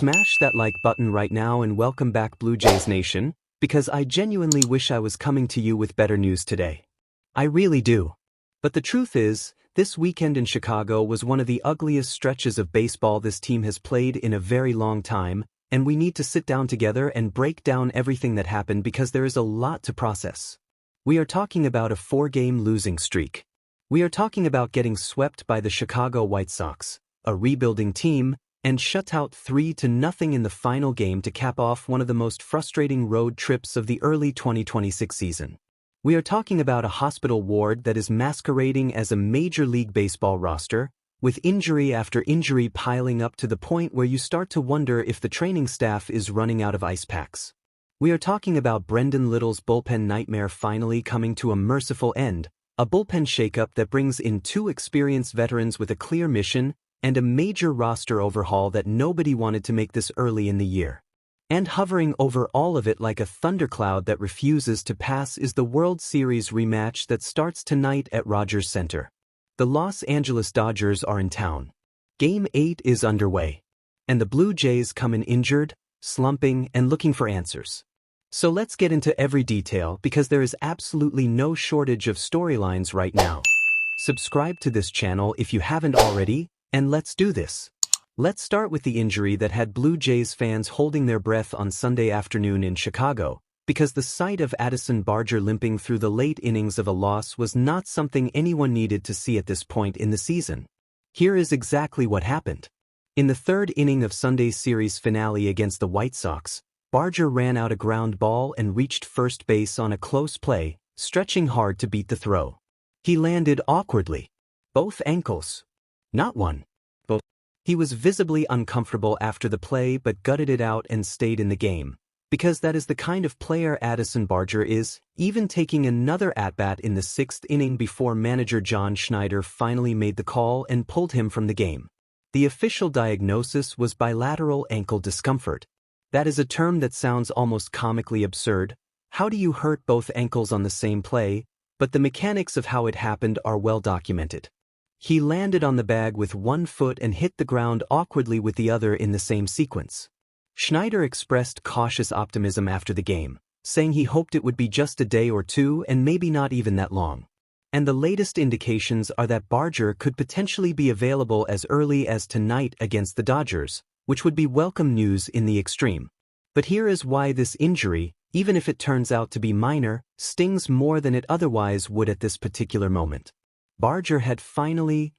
Smash that like button right now and welcome back Blue Jays Nation, because I genuinely wish I was coming to you with better news today. I really do. But the truth is, this weekend in Chicago was one of the ugliest stretches of baseball this team has played in a very long time, and we need to sit down together and break down everything that happened because there is a lot to process. We are talking about a 4-game losing streak. We are talking about getting swept by the Chicago White Sox, a rebuilding team, and shut out 3-0 in the final game to cap off one of the most frustrating road trips of the early 2026 season. We are talking about a hospital ward that is masquerading as a Major League Baseball roster, with injury after injury piling up to the point where you start to wonder if the training staff is running out of ice packs. We are talking about Brendan Little's bullpen nightmare finally coming to a merciful end, a bullpen shakeup that brings in 2 experienced veterans with a clear mission, and a major roster overhaul that nobody wanted to make this early in the year. And hovering over all of it like a thundercloud that refuses to pass is the World Series rematch that starts tonight at Rogers Center. The Los Angeles Dodgers are in town. Game 8 is underway. And the Blue Jays come in injured, slumping, and looking for answers. So let's get into every detail because there is absolutely no shortage of storylines right now. Subscribe to this channel if you haven't already, and let's do this. Let's start with the injury that had Blue Jays fans holding their breath on Sunday afternoon in Chicago, because the sight of Addison Barger limping through the late innings of a loss was not something anyone needed to see at this point in the season. Here is exactly what happened. In the 3rd inning of Sunday's series finale against the White Sox, Barger ran out a ground ball and reached first base on a close play, stretching hard to beat the throw. He landed awkwardly. Both ankles. Not one. Both. He was visibly uncomfortable after the play but gutted it out and stayed in the game, because that is the kind of player Addison Barger is, even taking another at-bat in the 6th inning before manager John Schneider finally made the call and pulled him from the game. The official diagnosis was bilateral ankle discomfort. That is a term that sounds almost comically absurd. How do you hurt both ankles on the same play? But the mechanics of how it happened are well documented. He landed on the bag with one foot and hit the ground awkwardly with the other in the same sequence. Schneider expressed cautious optimism after the game, saying he hoped it would be just a day or two and maybe not even that long. And the latest indications are that Barger could potentially be available as early as tonight against the Dodgers, which would be welcome news in the extreme. But here is why this injury, even if it turns out to be minor, stings more than it otherwise would at this particular moment. Barger had finally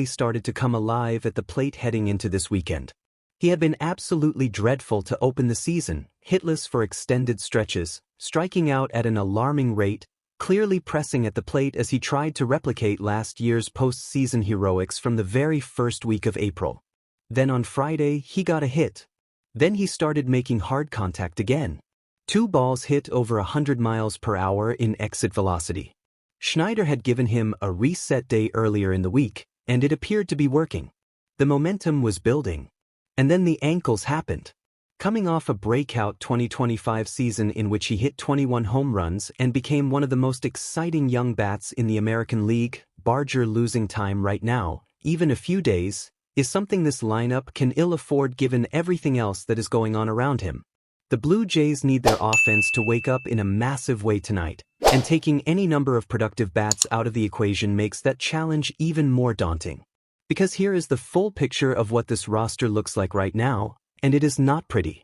started to come alive at the plate heading into this weekend. He had been absolutely dreadful to open the season, hitless for extended stretches, striking out at an alarming rate, clearly pressing at the plate as he tried to replicate last year's postseason heroics from the very first week of April. Then on Friday, he got a hit. Then he started making hard contact again. 2 balls hit over 100 miles per hour in exit velocity. Schneider had given him a reset day earlier in the week, and it appeared to be working. The momentum was building. And then the ankles happened. Coming off a breakout 2025 season in which he hit 21 home runs and became one of the most exciting young bats in the American League, Barger losing time right now, even a few days, is something this lineup can ill afford given everything else that is going on around him. The Blue Jays need their offense to wake up in a massive way tonight, and taking any number of productive bats out of the equation makes that challenge even more daunting. Because here is the full picture of what this roster looks like right now, and it is not pretty.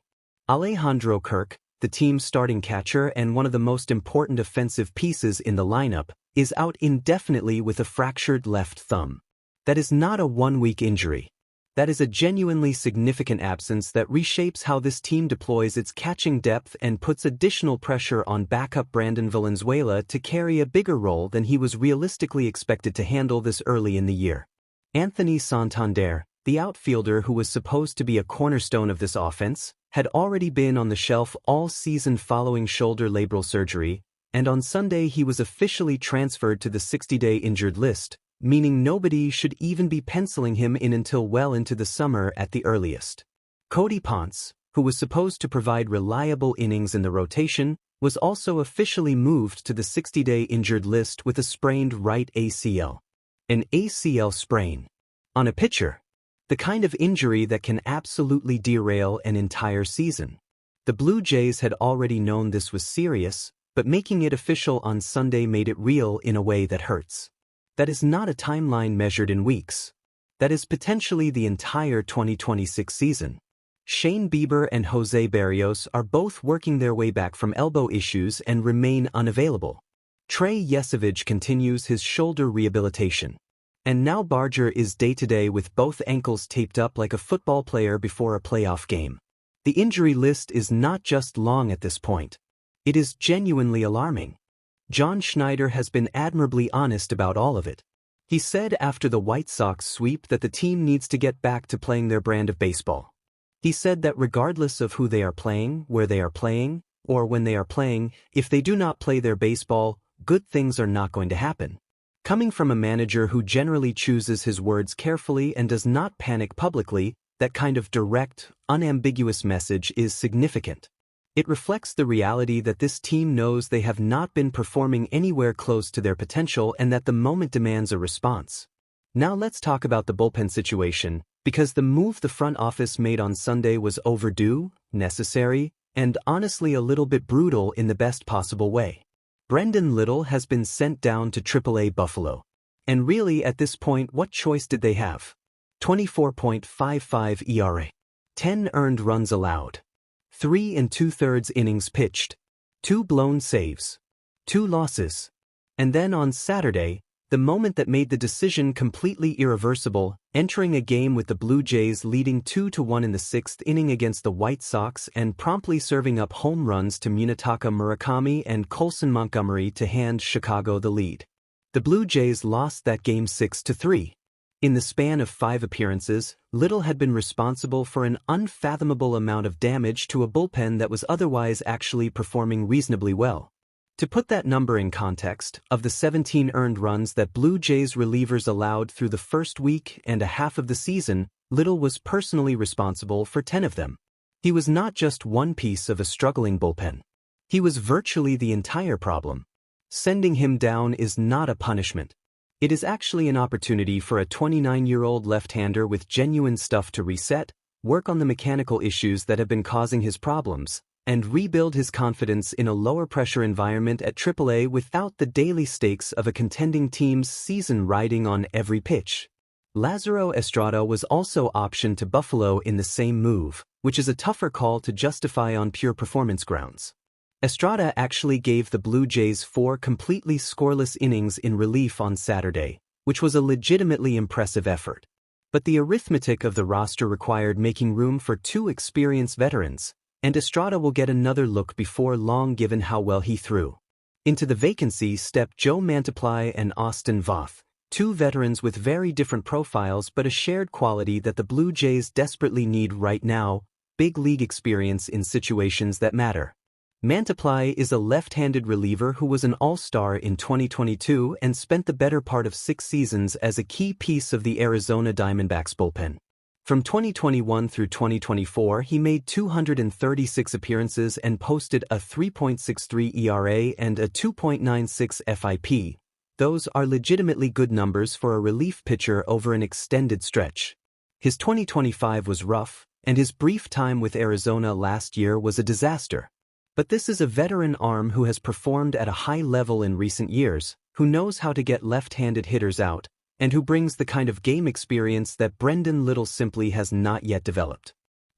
Alejandro Kirk, the team's starting catcher and one of the most important offensive pieces in the lineup, is out indefinitely with a fractured left thumb. That is not a one-week injury. That is a genuinely significant absence that reshapes how this team deploys its catching depth and puts additional pressure on backup Brandon Valenzuela to carry a bigger role than he was realistically expected to handle this early in the year. Anthony Santander, the outfielder who was supposed to be a cornerstone of this offense, had already been on the shelf all season following shoulder labral surgery, and on Sunday he was officially transferred to the 60-day injured list, meaning nobody should even be penciling him in until well into the summer at the earliest. Cody Ponce, who was supposed to provide reliable innings in the rotation, was also officially moved to the 60-day injured list with a sprained right ACL. An ACL sprain. On a pitcher. The kind of injury that can absolutely derail an entire season. The Blue Jays had already known this was serious, but making it official on Sunday made it real in a way that hurts. That is not a timeline measured in weeks. That is potentially the entire 2026 season. Shane Bieber and Jose Berrios are both working their way back from elbow issues and remain unavailable. Trey Yesavage continues his shoulder rehabilitation. And now Barger is day-to-day with both ankles taped up like a football player before a playoff game. The injury list is not just long at this point. It is genuinely alarming. John Schneider has been admirably honest about all of it. He said after the White Sox sweep that the team needs to get back to playing their brand of baseball. He said that regardless of who they are playing, where they are playing, or when they are playing, if they do not play their baseball, good things are not going to happen. Coming from a manager who generally chooses his words carefully and does not panic publicly, that kind of direct, unambiguous message is significant. It reflects the reality that this team knows they have not been performing anywhere close to their potential and that the moment demands a response. Now let's talk about the bullpen situation, because the move the front office made on Sunday was overdue, necessary, and honestly a little bit brutal in the best possible way. Brendan Little has been sent down to AAA Buffalo. And really at this point what choice did they have? 24.55 ERA. 10 earned runs allowed. 3 2/3 innings pitched. 2 blown saves. 2 losses. And then on Saturday, the moment that made the decision completely irreversible, entering a game with the Blue Jays leading 2-1 in the 6th inning against the White Sox and promptly serving up home runs to Munetaka Murakami and Colson Montgomery to hand Chicago the lead. The Blue Jays lost that game 6-3. In the span of 5 appearances, Little had been responsible for an unfathomable amount of damage to a bullpen that was otherwise actually performing reasonably well. To put that number in context, of the 17 earned runs that Blue Jays relievers allowed through the first week and a half of the season, Little was personally responsible for 10 of them. He was not just one piece of a struggling bullpen. He was virtually the entire problem. Sending him down is not a punishment. It is actually an opportunity for a 29-year-old left-hander with genuine stuff to reset, work on the mechanical issues that have been causing his problems, and rebuild his confidence in a lower-pressure environment at AAA without the daily stakes of a contending team's season riding on every pitch. Lázaro Estrada was also optioned to Buffalo in the same move, which is a tougher call to justify on pure performance grounds. Estrada actually gave the Blue Jays 4 completely scoreless innings in relief on Saturday, which was a legitimately impressive effort. But the arithmetic of the roster required making room for 2 experienced veterans, and Estrada will get another look before long given how well he threw. Into the vacancy stepped Joe Mantiply and Austin Voth, 2 veterans with very different profiles but a shared quality that the Blue Jays desperately need right now: big league experience in situations that matter. Mantiply is a left-handed reliever who was an all-star in 2022 and spent the better part of 6 seasons as a key piece of the Arizona Diamondbacks bullpen. From 2021 through 2024, he made 236 appearances and posted a 3.63 ERA and a 2.96 FIP. Those are legitimately good numbers for a relief pitcher over an extended stretch. His 2025 was rough, and his brief time with Arizona last year was a disaster. But this is a veteran arm who has performed at a high level in recent years, who knows how to get left-handed hitters out, and who brings the kind of game experience that Brendan Little simply has not yet developed.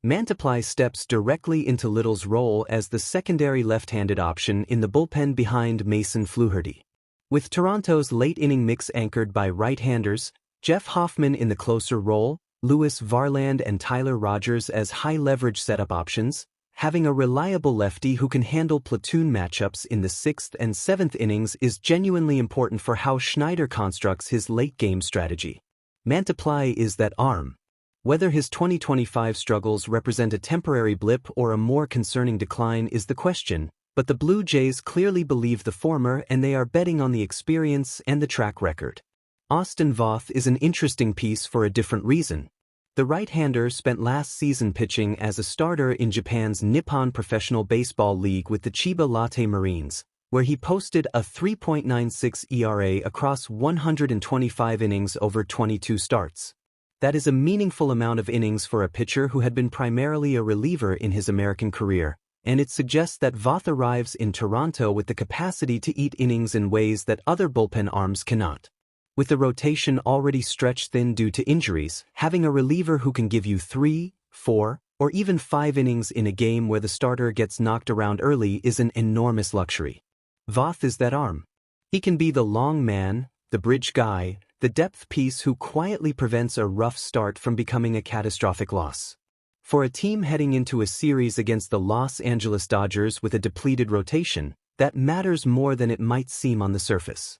Mantiply steps directly into Little's role as the secondary left-handed option in the bullpen behind Mason Fluharty. With Toronto's late-inning mix anchored by right-handers, Jeff Hoffman in the closer role, Louis Varland and Tyler Rogers as high-leverage setup options, having a reliable lefty who can handle platoon matchups in the 6th and 7th innings is genuinely important for how Schneider constructs his late-game strategy. Mantiply is that arm. Whether his 2025 struggles represent a temporary blip or a more concerning decline is the question, but the Blue Jays clearly believe the former and they are betting on the experience and the track record. Austin Voth is an interesting piece for a different reason. The right-hander spent last season pitching as a starter in Japan's Nippon Professional Baseball League with the Chiba Lotte Marines, where he posted a 3.96 ERA across 125 innings over 22 starts. That is a meaningful amount of innings for a pitcher who had been primarily a reliever in his American career, and it suggests that Voth arrives in Toronto with the capacity to eat innings in ways that other bullpen arms cannot. With the rotation already stretched thin due to injuries, having a reliever who can give you 3, 4, or even 5 innings in a game where the starter gets knocked around early is an enormous luxury. Voth is that arm. He can be the long man, the bridge guy, the depth piece who quietly prevents a rough start from becoming a catastrophic loss. For a team heading into a series against the Los Angeles Dodgers with a depleted rotation, that matters more than it might seem on the surface.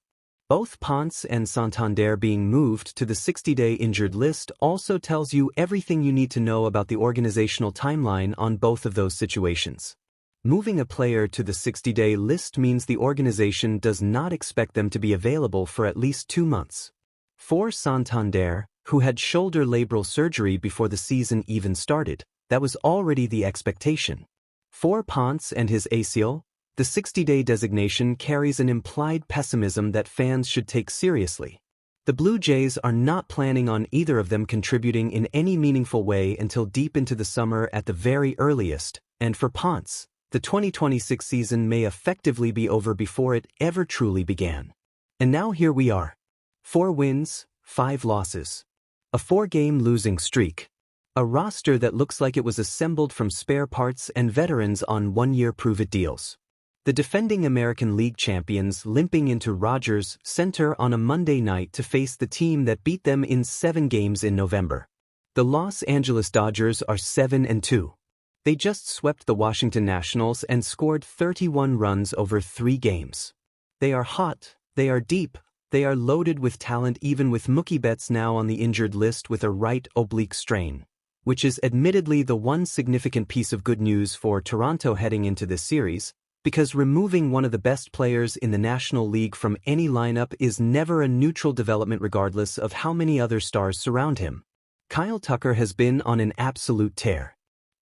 Both Ponce and Santander being moved to the 60-day injured list also tells you everything you need to know about the organizational timeline on both of those situations. Moving a player to the 60-day list means the organization does not expect them to be available for at least 2 months. For Santander, who had shoulder labral surgery before the season even started, that was already the expectation. For Ponce and his ACL, the 60-day designation carries an implied pessimism that fans should take seriously. The Blue Jays are not planning on either of them contributing in any meaningful way until deep into the summer at the very earliest, and for Ponce, the 2026 season may effectively be over before it ever truly began. And now here we are. 4 wins, 5 losses. A 4-game losing streak. A roster that looks like it was assembled from spare parts and veterans on 1-year prove-it deals. The defending American League champions limping into Rogers Center on a Monday night to face the team that beat them in 7 games in November. The Los Angeles Dodgers are 7-2. They just swept the Washington Nationals and scored 31 runs over 3 games. They are hot, they are deep, they are loaded with talent even with Mookie Betts now on the injured list with a right oblique strain, which is admittedly the one significant piece of good news for Toronto heading into this series, because removing one of the best players in the National League from any lineup is never a neutral development regardless of how many other stars surround him. Kyle Tucker has been on an absolute tear.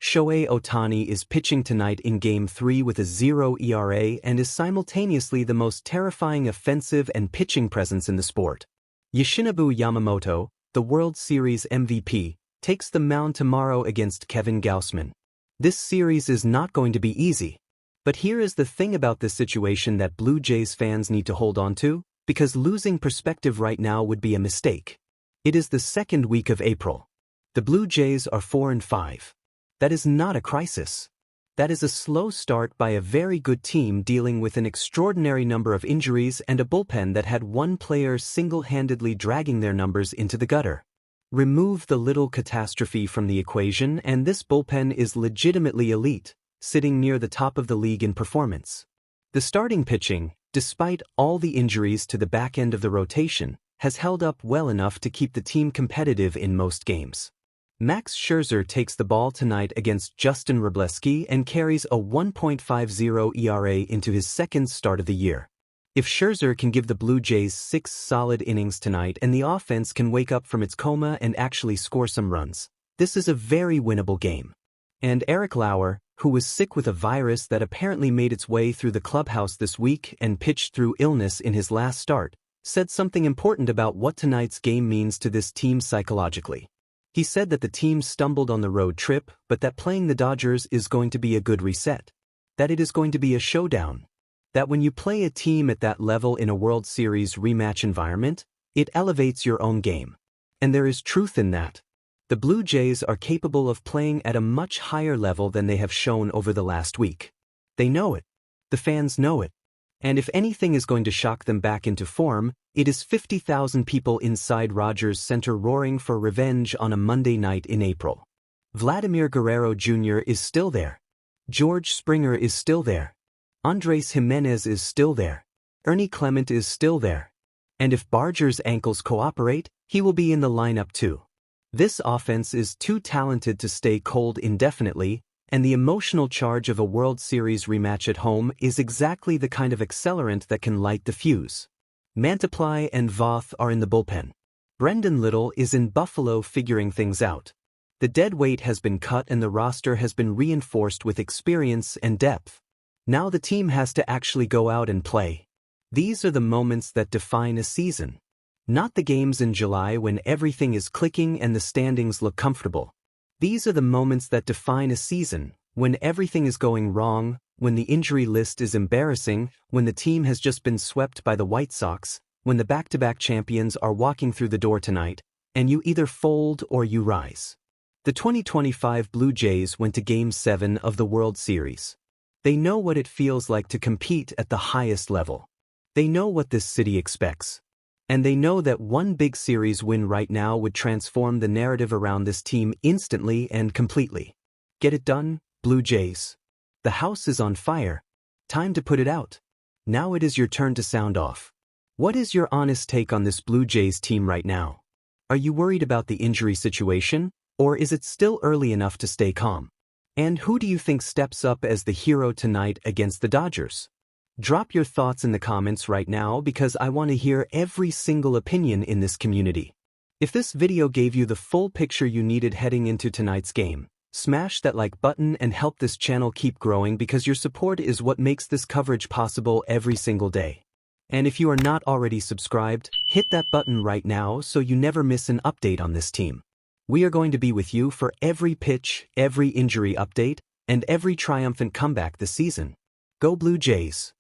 Shohei Ohtani is pitching tonight in Game 3 with a 0 ERA and is simultaneously the most terrifying offensive and pitching presence in the sport. Yoshinobu Yamamoto, the World Series MVP, takes the mound tomorrow against Kevin Gausman. This series is not going to be easy. But here is the thing about this situation that Blue Jays fans need to hold on to, because losing perspective right now would be a mistake. It is the 2nd week of April. The Blue Jays are 4-5. That is not a crisis. That is a slow start by a very good team dealing with an extraordinary number of injuries and a bullpen that had one player single-handedly dragging their numbers into the gutter. Remove the little catastrophe from the equation and this bullpen is legitimately elite, sitting near the top of the league in performance. The starting pitching, despite all the injuries to the back end of the rotation, has held up well enough to keep the team competitive in most games. Max Scherzer takes the ball tonight against Justin Wrobleski and carries a 1.50 ERA into his 2nd start of the year. If Scherzer can give the Blue Jays 6 solid innings tonight and the offense can wake up from its coma and actually score some runs, this is a very winnable game. And Eric Lauer, who was sick with a virus that apparently made its way through the clubhouse this week and pitched through illness in his last start, said something important about what tonight's game means to this team psychologically. He said that the team stumbled on the road trip, but that playing the Dodgers is going to be a good reset. That it is going to be a showdown. That when you play a team at that level in a World Series rematch environment, it elevates your own game. And there is truth in that. The Blue Jays are capable of playing at a much higher level than they have shown over the last week. They know it. The fans know it. And if anything is going to shock them back into form, it is 50,000 people inside Rogers Center roaring for revenge on a Monday night in April. Vladimir Guerrero Jr. is still there. George Springer is still there. Andres Jimenez is still there. Ernie Clement is still there. And if Barger's ankles cooperate, he will be in the lineup too. This offense is too talented to stay cold indefinitely, and the emotional charge of a World Series rematch at home is exactly the kind of accelerant that can light the fuse. Mantiply and Voth are in the bullpen. Brendan Little is in Buffalo figuring things out. The dead weight has been cut and the roster has been reinforced with experience and depth. Now the team has to actually go out and play. These are the moments that define a season. Not the games in July when everything is clicking and the standings look comfortable. These are the moments that define a season, when everything is going wrong, when the injury list is embarrassing, when the team has just been swept by the White Sox, when the back-to-back champions are walking through the door tonight, and you either fold or you rise. The 2025 Blue Jays went to Game 7 of the World Series. They know what it feels like to compete at the highest level. They know what this city expects. And they know that one big series win right now would transform the narrative around this team instantly and completely. Get it done, Blue Jays. The house is on fire. Time to put it out. Now it is your turn to sound off. What is your honest take on this Blue Jays team right now? Are you worried about the injury situation, or is it still early enough to stay calm? And who do you think steps up as the hero tonight against the Dodgers? Drop your thoughts in the comments right now because I want to hear every single opinion in this community. If this video gave you the full picture you needed heading into tonight's game, smash that like button and help this channel keep growing because your support is what makes this coverage possible every single day. And if you are not already subscribed, hit that button right now so you never miss an update on this team. We are going to be with you for every pitch, every injury update, and every triumphant comeback this season. Go Blue Jays!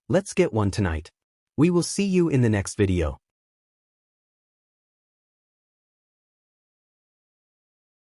Let's get one tonight. We will see you in the next video.